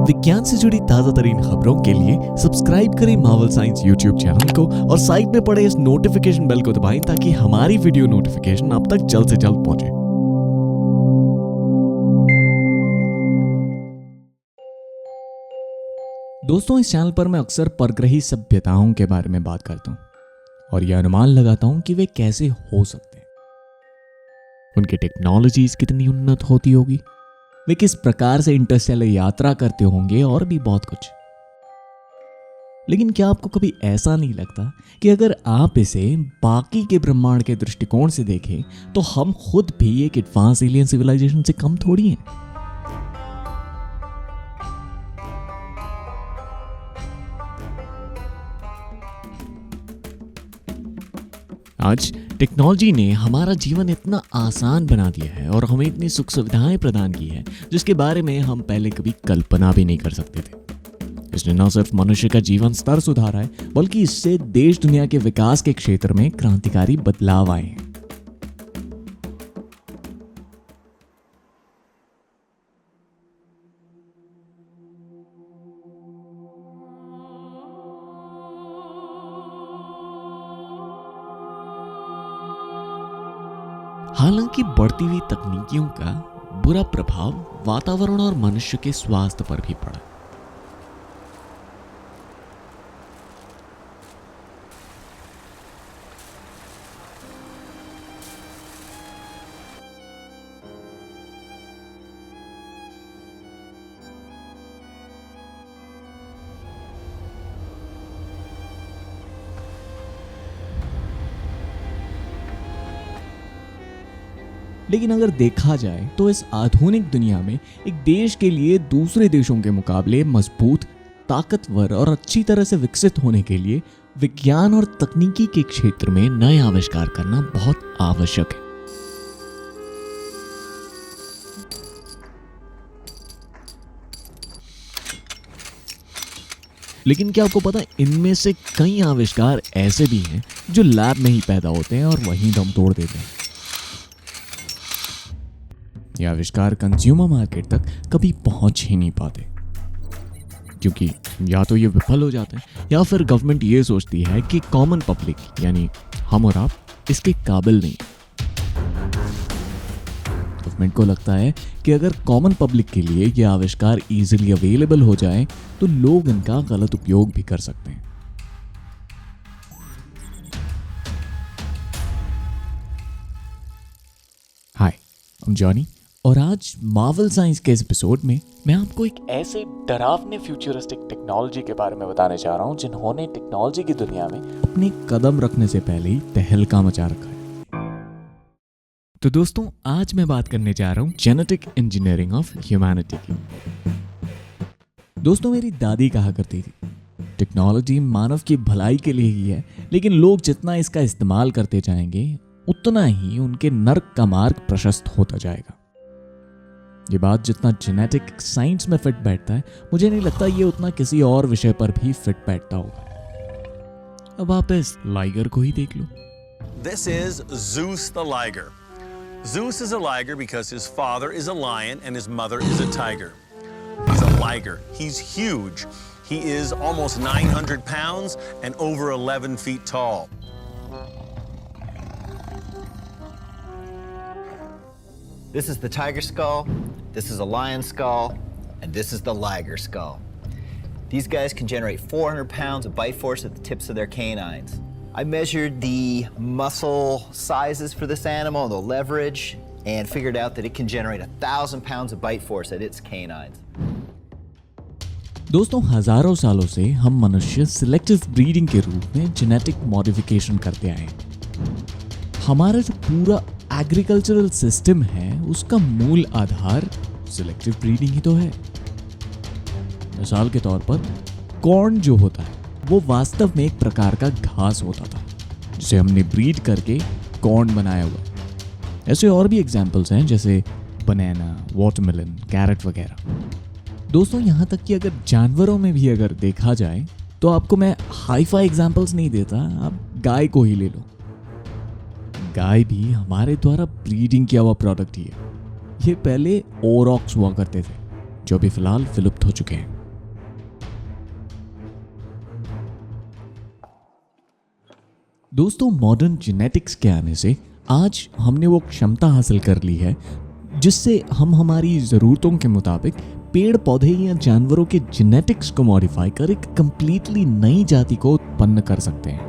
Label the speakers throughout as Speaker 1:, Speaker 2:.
Speaker 1: विज्ञान से जुड़ी ताजा तरीन खबरों के लिए सब्सक्राइब करें मार्वल साइंस यूट्यूब चैनल को और साइड में पड़े इस नोटिफिकेशन बेल को दबाएं ताकि हमारी वीडियो नोटिफिकेशन आप तक जल्द से जल्द पहुंचे। दोस्तों, इस चैनल पर मैं अक्सर परग्रही सभ्यताओं के बारे में बात करता हूं और यह अनुमान लगाता हूं कि वे कैसे हो सकते हैं। उनकी टेक्नोलॉजीज कितनी उन्नत होती होगी, वे किस प्रकार से इंटरस्टेलर यात्रा करते होंगे और भी बहुत कुछ। लेकिन क्या आपको कभी ऐसा नहीं लगता कि अगर आप इसे बाकी के ब्रह्मांड के दृष्टिकोण से देखें तो हम खुद भी एक एडवांस एलियन सिविलाइजेशन से कम थोड़ी हैं? आज टेक्नोलॉजी ने हमारा जीवन इतना आसान बना दिया है और हमें इतनी सुख सुविधाएं प्रदान की है जिसके बारे में हम पहले कभी कल्पना भी नहीं कर सकते थे। इसने न सिर्फ मनुष्य का जीवन स्तर सुधारा है बल्कि इससे देश दुनिया के विकास के क्षेत्र में क्रांतिकारी बदलाव आए हैं। हालांकि बढ़ती हुई तकनीकियों का बुरा प्रभाव वातावरण और मनुष्य के स्वास्थ्य पर भी पड़ा। लेकिन अगर देखा जाए तो इस आधुनिक दुनिया में एक देश के लिए दूसरे देशों के मुकाबले मजबूत, ताकतवर और अच्छी तरह से विकसित होने के लिए विज्ञान और तकनीकी के क्षेत्र में नए आविष्कार करना बहुत आवश्यक है। लेकिन क्या आपको पता है, इनमें से कई आविष्कार ऐसे भी हैं जो लैब में ही पैदा होते हैं और वहीं दम तोड़ देते हैं। यह आविष्कार कंज्यूमर मार्केट तक कभी पहुंच ही नहीं पाते क्योंकि या तो ये विफल हो जाते हैं या फिर गवर्नमेंट ये सोचती है कि कॉमन पब्लिक यानी हम और आप इसके काबिल नहीं। गवर्नमेंट को लगता है कि अगर कॉमन पब्लिक के लिए ये आविष्कार इजीली अवेलेबल हो जाए तो लोग इनका गलत उपयोग भी कर सकते हैं। हाय, I'm जॉनी और आज मार्वल साइंस के इस एपिसोड में मैं आपको एक ऐसे डरावने फ्यूचरिस्टिक टेक्नोलॉजी के बारे में बताने जा रहा हूं जिन्होंने टेक्नोलॉजी की दुनिया में अपने कदम रखने से पहले ही तहलका मचा रखा है। तो दोस्तों, आज मैं बात करने जा रहा हूं जेनेटिक इंजीनियरिंग ऑफ ह्यूमैनिटी की। दोस्तों, मेरी दादी कहा करती थी टेक्नोलॉजी मानव की भलाई के लिए ही है, लेकिन लोग जितना इसका इस्तेमाल करते जाएंगे उतना ही उनके नर्क का मार्ग प्रशस्त होता जाएगा। ये बात जितना जेनेटिक साइंस में फिट बैठता है, मुझे नहीं लगता ये उतना किसी और विषय पर भी फिट बैठता होगा। अब आप इस लाइगर को ही देख लो।
Speaker 2: This is Zeus the liger. Zeus is a liger because his father is a lion and his mother is a tiger. He's a liger. He's huge. He is almost 900 pounds and over 11 feet tall.
Speaker 3: This is the tiger skull, this is a lion skull, and this is the liger skull. These guys can generate 400 pounds of bite force at the tips of their canines. I measured the muscle sizes for this animal, the leverage, and figured out that it can generate 1,000 pounds of bite force at its canines.
Speaker 1: दोस्तों, हजारों सालों से हम मनुष्य selective breeding के रूप में genetic modification करते आए हैं। हमारा जो पूरा एग्रीकल्चरल सिस्टम है उसका मूल आधार सिलेक्टिव ब्रीडिंग ही तो है। मिसाल के तौर पर कॉर्न जो होता है वो वास्तव में एक प्रकार का घास होता था जिसे हमने ब्रीड करके कॉर्न बनाया हुआ। ऐसे और भी एग्जांपल्स हैं जैसे बनाना, वाटरमेलन, कैरेट वगैरह। दोस्तों, यहाँ तक कि अगर जानवरों में भी अगर देखा जाए तो आपको मैं हाई-फाई एग्जांपल्स नहीं देता, आप गाय को ही ले लो। गाय भी हमारे द्वारा ब्रीडिंग किया हुआ प्रोडक्ट ही है। ये पहले ओरॉक्स हुआ करते थे जो अभी फिलहाल विलुप्त हो चुके हैं। दोस्तों, मॉडर्न जेनेटिक्स के आने से आज हमने वो क्षमता हासिल कर ली है जिससे हम हमारी ज़रूरतों के मुताबिक पेड़ पौधे या जानवरों के जेनेटिक्स को मॉडिफाई कर एक कंप्लीटली नई जाति को उत्पन्न कर सकते हैं।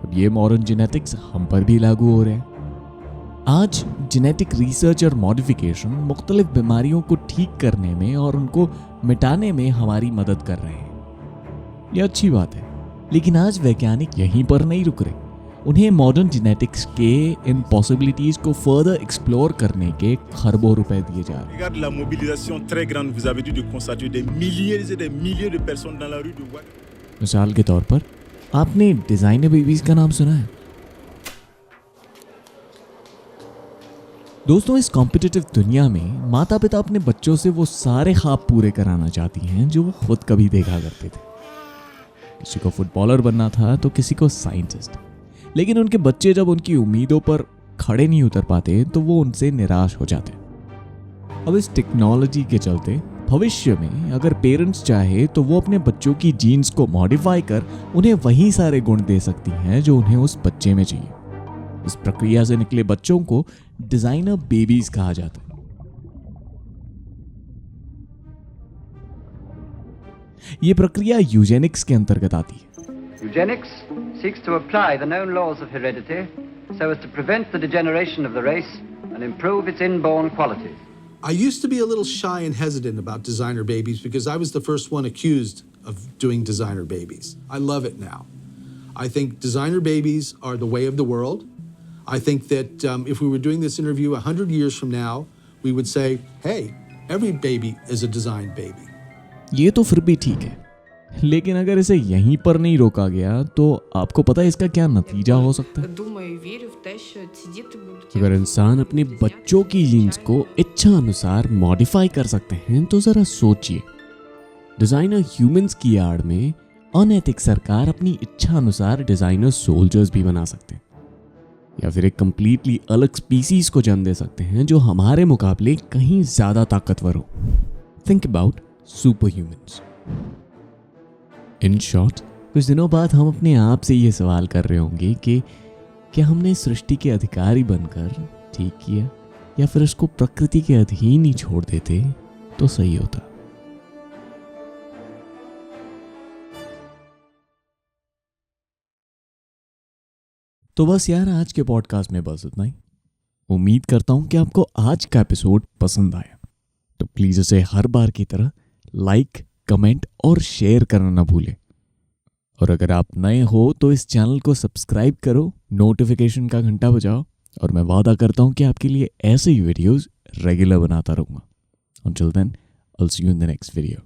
Speaker 1: अब ये मॉडर्न जेनेटिक्स हम पर भी लागू हो रहे हैं। आज जेनेटिक रिसर्च और मॉडिफिकेशन मुख्तलिफ बीमारियों को ठीक करने में और उनको मिटाने में हमारी मदद कर रहे हैं। यह अच्छी बात है, लेकिन आज वैज्ञानिक यहीं पर नहीं रुक रहे। उन्हें मॉडर्न जेनेटिक्स के इन पॉसिबिलिटीज को फर्दर एक्सप्लोर करने के खरबों रुपए दिए जा रहे हैं।
Speaker 4: Regarde la mobilisation très grande, vous avez dû de constater des milliers et des milliers de personnes dans la rue de Ouagadougou.
Speaker 1: मिसाल के तौर पर आपने डिजाइनर बेबीज का नाम सुना है? दोस्तों, इस कॉम्पिटिटिव दुनिया में माता पिता अपने बच्चों से वो सारे ख्वाब पूरे कराना चाहती हैं जो वो खुद कभी देखा करते थे। किसी को फुटबॉलर बनना था तो किसी को साइंटिस्ट, लेकिन उनके बच्चे जब उनकी उम्मीदों पर खड़े नहीं उतर पाते तो वो उनसे निराश हो जाते। अब इस टेक्नोलॉजी के चलते भविष्य में अगर पेरेंट्स चाहे तो वो अपने बच्चों की जीन्स को मॉडिफाई कर उन्हें वही सारे गुण दे सकती हैं जो उन्हें उस बच्चे में चाहिए। इस प्रक्रिया से निकले बच्चों को डिजाइनर बेबीज कहा जाता है। ये प्रक्रिया यूजेनिक्स के अंतर्गत आती है।
Speaker 5: Eugenics seeks to apply the known laws of heredity so as to prevent the degeneration of the race and improve its inborn qualities.
Speaker 6: I used to be a little shy and hesitant about designer babies because I was the first one accused of doing designer babies. I love it now. I think designer babies are the way of the world. I think that if we were doing this interview 100 years from now, we would say, hey, every baby is a designed baby.
Speaker 1: ये तो फिर भी ठीक है, लेकिन अगर इसे यहीं पर नहीं रोका गया तो आपको पता है इसका क्या नतीजा हो सकता है? अगर इंसान अपने बच्चों की जीन्स को इच्छा अनुसार मॉडिफाई कर सकते हैं तो जरा सोचिए, डिजाइनर ह्यूमंस की आड़ में अनैतिक सरकार अपनी इच्छा अनुसार डिजाइनर सोल्जर्स भी बना सकते हैं, या फिर एक कंप्लीटली अलग स्पीसीज को जन्म दे सकते हैं जो हमारे मुकाबले कहीं ज्यादा ताकतवर हो। Think about super humans. In short, कुछ दिनों बाद हम अपने आप से ये सवाल कर रहे होंगे कि क्या हमने सृष्टि के अधिकारी बनकर ठीक किया, या फिर इसको प्रकृति के अधीन ही छोड़ देते तो सही होता। तो बस यार, आज के पॉडकास्ट में बस इतना ही। उम्मीद करता हूं कि आपको आज का एपिसोड पसंद आया, तो प्लीज इसे हर बार की तरह लाइक, कमेंट और शेयर करना ना भूलें। और अगर आप नए हो तो इस चैनल को सब्सक्राइब करो, नोटिफिकेशन का घंटा बजाओ, और मैं वादा करता हूं कि आपके लिए ऐसे ही वीडियोस रेगुलर बनाता रहूंगा। Until then, I'll see you in the next video.